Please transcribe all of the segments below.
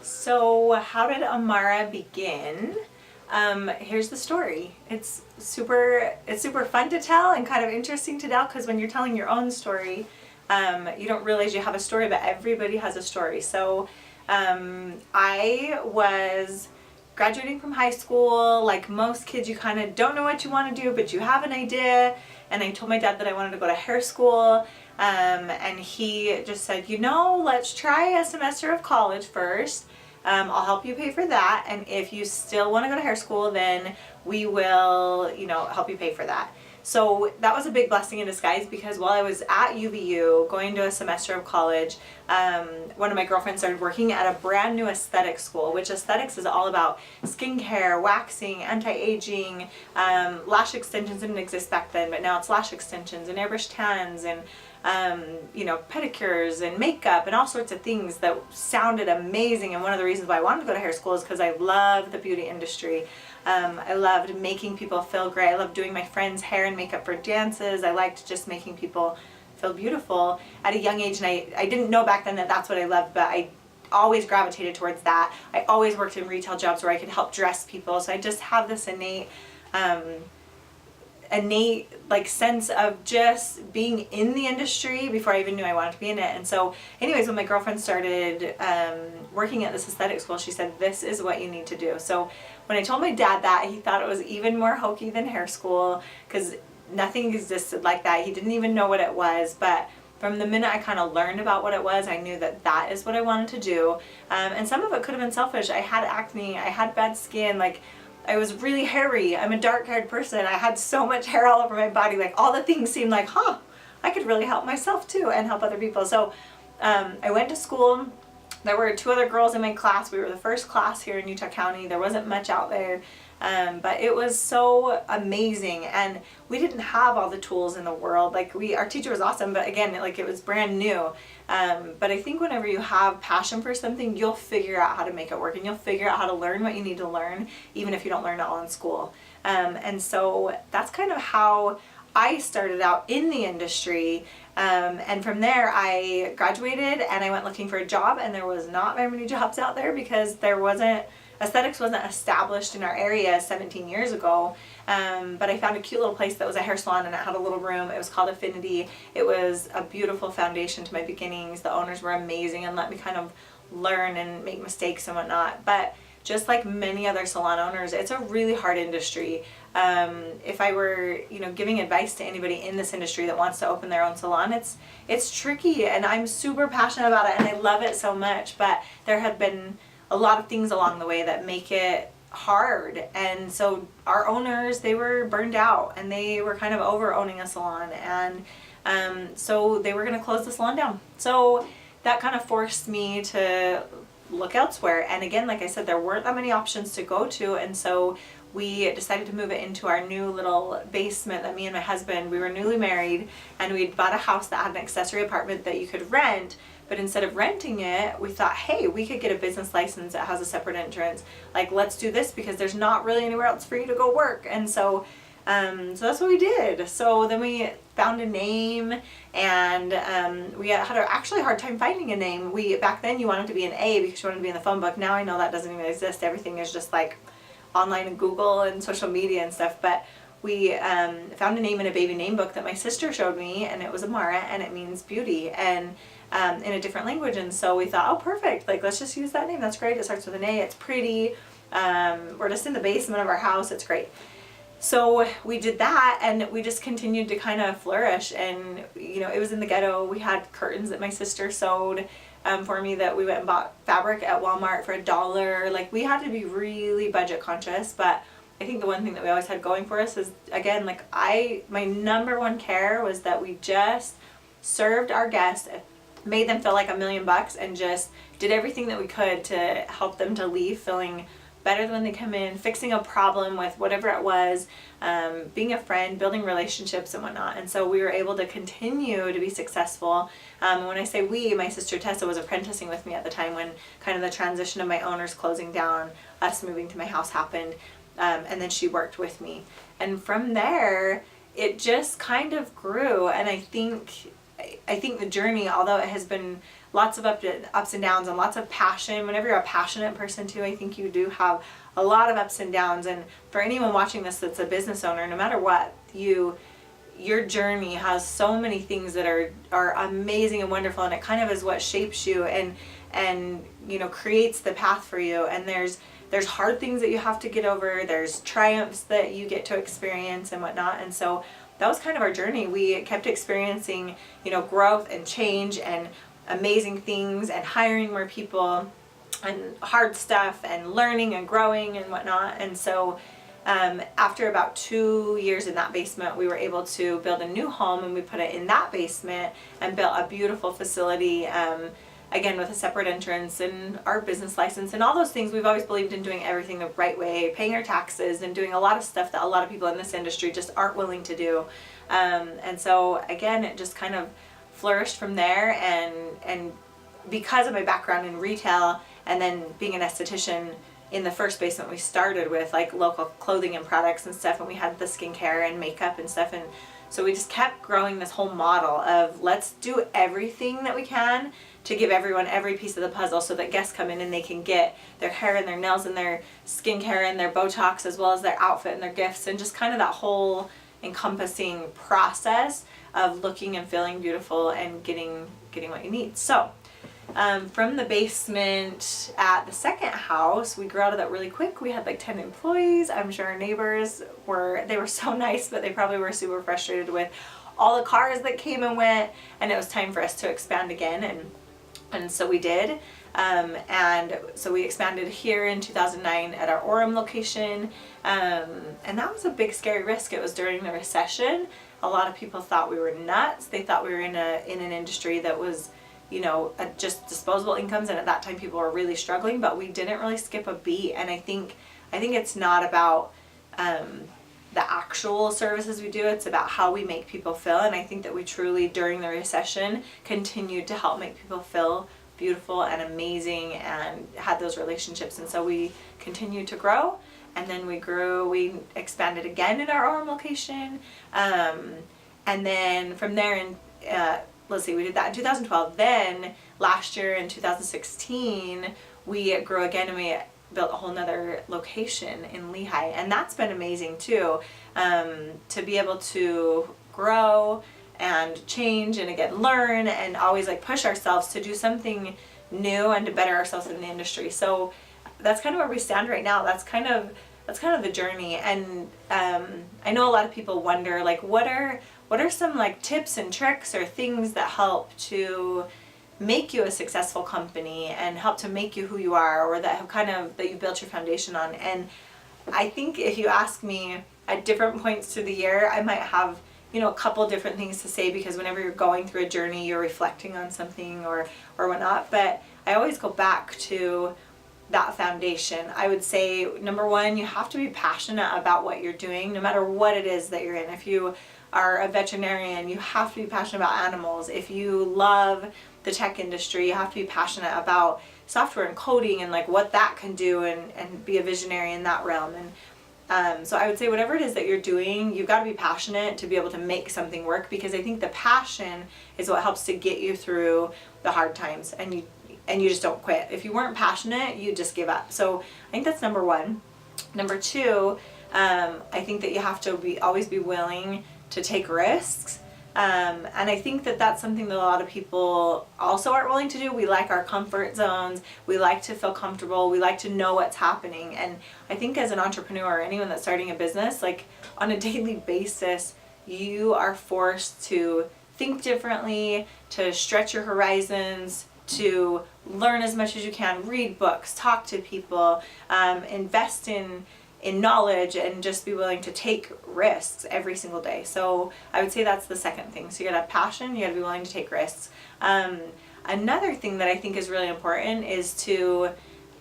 So how did Amara begin? Here's the story. It's super fun to tell and kind of interesting to tell, because when you're telling your own story, you don't realize you have a story, but everybody has a story. So I was graduating from high school. Like most kids, you kind of don't know what you want to do, but you have an idea. And I told my dad that I wanted to go to hair school. And he just said, let's try a semester of college first. I'll help you pay for that. And if you still want to go to hair school, then we will, help you pay for that. So that was a big blessing in disguise, because while I was at UVU going to a semester of college, one of my girlfriends started working at a brand new aesthetics school, which aesthetics is all about skincare, waxing, anti-aging, lash extensions didn't exist back then, but now it's lash extensions and airbrush tans and pedicures and makeup and all sorts of things that sounded amazing. And one of the reasons why I wanted to go to hair school is because I love the beauty industry. I loved making people feel great. I loved doing my friends' hair and makeup for dances. I liked just making people feel beautiful at a young age. And I didn't know back then that that's what I loved, but I always gravitated towards that. I always worked in retail jobs where I could help dress people. So I just have this innate like sense of just being in the industry before I even knew I wanted to be in it. And so anyways, when my girlfriend started working at this aesthetic school, she said, this is what you need to do. So when I told my dad that, he thought it was even more hokey than hair school, because nothing existed like that. He didn't even know what it was. But from the minute I kind of learned about what it was, I knew that that is what I wanted to do. And some of it could have been selfish. I had acne, I had bad skin, like I was really hairy. I'm a dark-haired person. I had so much hair all over my body. Like all the things seemed like, I could really help myself too and help other people. So I went to school. There were 2 other girls in my class. We were the first class here in Utah County. There wasn't much out there. But it was so amazing, and we didn't have all the tools in the world. Like our teacher was awesome, but again, like it was brand new. But I think whenever you have passion for something, you'll figure out how to make it work, and you'll figure out how to learn what you need to learn, even if you don't learn it all in school. And so that's kind of how I started out in the industry. And from there I graduated and I went looking for a job, and there was not very many jobs out there because aesthetics wasn't established in our area 17 years ago. But I found a cute little place that was a hair salon, and it had a little room. It was called Affinity. It was a beautiful foundation to my beginnings. The owners were amazing and let me kind of learn and make mistakes and whatnot. But just like many other salon owners, it's a really hard industry. If I were, giving advice to anybody in this industry that wants to open their own salon, it's tricky, and I'm super passionate about it and I love it so much, but there have been a lot of things along the way that make it hard. And so our owners, they were burned out and they were kind of over owning a salon, and so they were going to close the salon down. So that kind of forced me to look elsewhere. And again, like I said, there weren't that many options to go to, and so we decided to move it into our new little basement that me and my husband, we were newly married, and we'd bought a house that had an accessory apartment that you could rent. But instead of renting it, we thought, hey, we could get a business license that has a separate entrance. Like, let's do this, because there's not really anywhere else for you to go work. And so that's what we did. So then we found a name, and we had actually a hard time finding a name. Back then you wanted to be an A because you wanted to be in the phone book. Now I know that doesn't even exist. Everything is just like online and Google and social media and stuff. But we found a name in a baby name book that my sister showed me, and it was Amara, and it means beauty, and in a different language. And so we thought, oh, perfect, like let's just use that name. That's great. It starts with an A. It's pretty. We're just in the basement of our house. It's great. So we did that, and we just continued to kind of flourish. And it was in the ghetto. We had curtains that my sister sewed for me that we went and bought fabric at Walmart for $1. Like, we had to be really budget conscious, but I think the one thing that we always had going for us is, again, like my number one care was that we just served our guests, made them feel like $1 million, and just did everything that we could to help them to leave feeling better than when they come in, fixing a problem with whatever it was, being a friend, building relationships and whatnot. And so we were able to continue to be successful. When I say we, my sister Tessa was apprenticing with me at the time when kind of the transition of my owners closing down, us moving to my house happened, and then she worked with me. And from there, it just kind of grew. And I think the journey, although it has been lots of ups and downs and lots of passion. Whenever you're a passionate person too, I think you do have a lot of ups and downs. And for anyone watching this that's a business owner, no matter what, your journey has so many things that are amazing and wonderful, and it kind of is what shapes you and you know, creates the path for you. And there's hard things that you have to get over, there's triumphs that you get to experience and whatnot. And so that was kind of our journey. We kept experiencing, you know, growth and change and amazing things and hiring more people and hard stuff and learning and growing and whatnot. And so after about 2 years in that basement, we were able to build a new home, and we put it in that basement and built a beautiful facility, again with a separate entrance and our business license and all those things. We've always believed in doing everything the right way, paying our taxes and doing a lot of stuff that a lot of people in this industry just aren't willing to do. And so again, it just kind of flourished from there. And because of my background in retail and then being an esthetician, in the first basement we started with like local clothing and products and stuff, and we had the skincare and makeup and stuff, and so we just kept growing this whole model of let's do everything that we can to give everyone every piece of the puzzle, so that guests come in and they can get their hair and their nails and their skincare and their Botox, as well as their outfit and their gifts, and just kind of that whole encompassing process of looking and feeling beautiful and getting what you need. So from the basement at the second house, we grew out of that really quick. We had like 10 employees. I'm sure our neighbors were so nice, but they probably were super frustrated with all the cars that came and went, and it was time for us to expand again. And so we did. And so we expanded here in 2009 at our Orem location. And that was a big scary risk. It was during the recession. A lot of people thought we were nuts. They thought we were in an industry that was, you know, just disposable incomes, and at that time people were really struggling, but we didn't really skip a beat. And I think it's not about the actual services we do, it's about how we make people feel. And I think that we truly, during the recession, continued to help make people feel beautiful and amazing and had those relationships. And so we continued to grow, and then we expanded again in our Orem location, and then from there in let's see, we did that in 2012. Then last year in 2016, we grew again, and we built a whole nother location in Lehi. And that's been amazing too, to be able to grow and change and again learn and always like push ourselves to do something new and to better ourselves in the industry. So that's kind of where we stand right now. That's kind of the journey. And I know a lot of people wonder, like, what are some like tips and tricks or things that help to make you a successful company and help to make you who you are, or that have that you built your foundation on. And I think if you ask me at different points through the year, I might have, you know, a couple different things to say, because whenever you're going through a journey, you're reflecting on something or whatnot. But I always go back to that foundation. I would say, number one, you have to be passionate about what you're doing, no matter what it is that you're in. If you are a veterinarian, you have to be passionate about animals. If you love the tech industry, you have to be passionate about software and coding and like what that can do, and be a visionary in that realm. And so I would say whatever it is that you're doing, you've got to be passionate to be able to make something work, because I think the passion is what helps to get you through the hard times, and you just don't quit. If you weren't passionate, you just give up. So I think that's number one. Number two, I think that you have to always be willing to take risks. And I think that that's something that a lot of people also aren't willing to do. We like our comfort zones. We like to feel comfortable. We like to know what's happening. And I think as an entrepreneur, or anyone that's starting a business, like on a daily basis, you are forced to think differently, to stretch your horizons, to learn as much as you can, read books, talk to people, invest in knowledge, and just be willing to take risks every single day. So I would say that's the second thing. So you gotta have passion, you gotta be willing to take risks. Another thing that I think is really important is to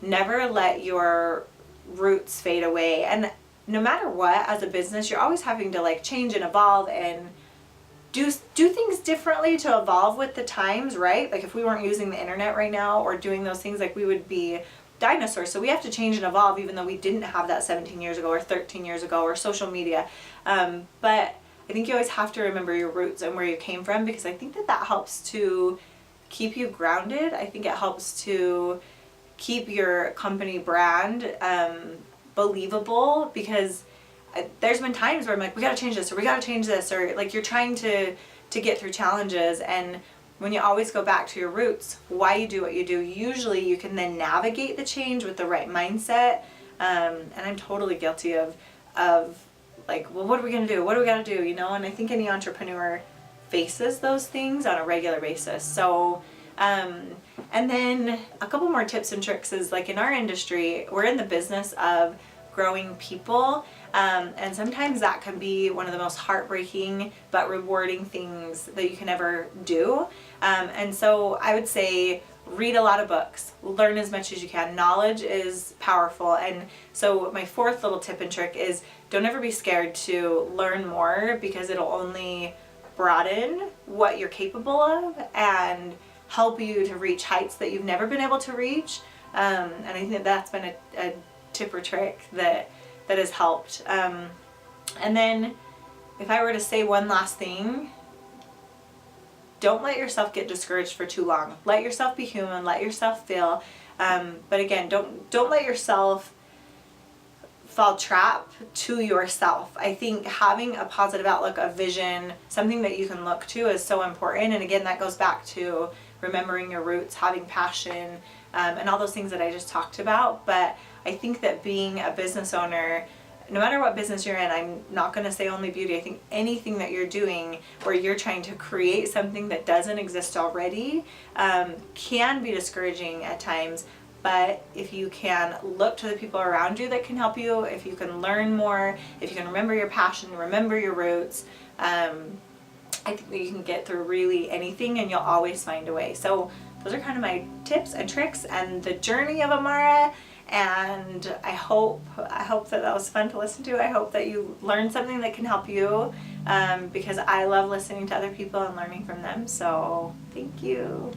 never let your roots fade away. And no matter what, as a business, you're always having to like change and evolve and do things differently to evolve with the times, right? Like if we weren't using the internet right now or doing those things, like we would be dinosaurs. So we have to change and evolve, even though we didn't have that 17 years ago or 13 years ago or social media. But I think you always have to remember your roots and where you came from, because I think that helps to keep you grounded. I think it helps to keep your company brand believable, because there's been times where I'm like, we gotta change this, or we gotta change this, or like you're trying to get through challenges, and when you always go back to your roots, why you do what you do, usually you can then navigate the change with the right mindset. And I'm totally guilty of like, well, what are we gonna do? What do we gotta do? You know, and I think any entrepreneur faces those things on a regular basis. So, and then a couple more tips and tricks is, like, in our industry, we're in the business of growing people. And sometimes that can be one of the most heartbreaking but rewarding things that you can ever do. And so I would say read a lot of books, learn as much as you can. Knowledge is powerful. And so my fourth little tip and trick is, don't ever be scared to learn more, because it'll only broaden what you're capable of and help you to reach heights that you've never been able to reach. And I think that that's been a tip or trick that has helped. And then if I were to say one last thing, don't let yourself get discouraged for too long. Let yourself be human, let yourself feel. But again, don't let yourself fall trap to yourself. I think having a positive outlook, a vision, something that you can look to is so important. And again, that goes back to remembering your roots, having passion, and all those things that I just talked about. But I think that being a business owner, no matter what business you're in, I'm not going to say only beauty, I think anything that you're doing where you're trying to create something that doesn't exist already can be discouraging at times. But if you can look to the people around you that can help you, if you can learn more, if you can remember your passion, remember your roots, I think that you can get through really anything, and you'll always find a way. So those are kind of my tips and tricks and the journey of Amara. And I hope that was fun to listen to. I hope that you learned something that can help you, because I love listening to other people and learning from them. So thank you.